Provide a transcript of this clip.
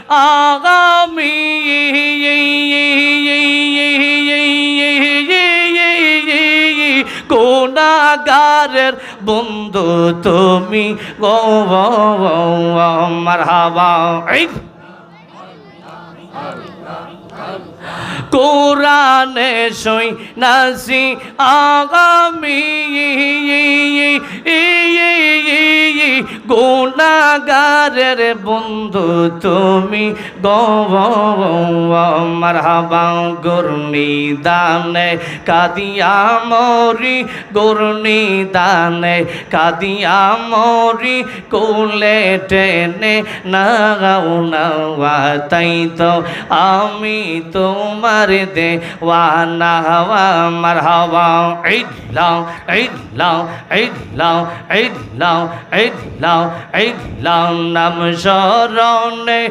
আগামী গুনাহগারের বন্ধু তুমি গো মারহাবা। কোরআনে সই নাসি আগামী গুনাহগারের বন্ধু তুমি গো মারহাবা। গুরনি দানে কাদিয়া মরি, গুরনি দানে কাদিয়া মরি, কোলে টেনে নাও নাওয়া তাই তো আমি তোমার দেওয়ানা মারহাবা। ইল্লাহ ইল্লাহ ইল্লাহ ইল্লাহ ইল্লাহ ইল্লাহ নাম শরণে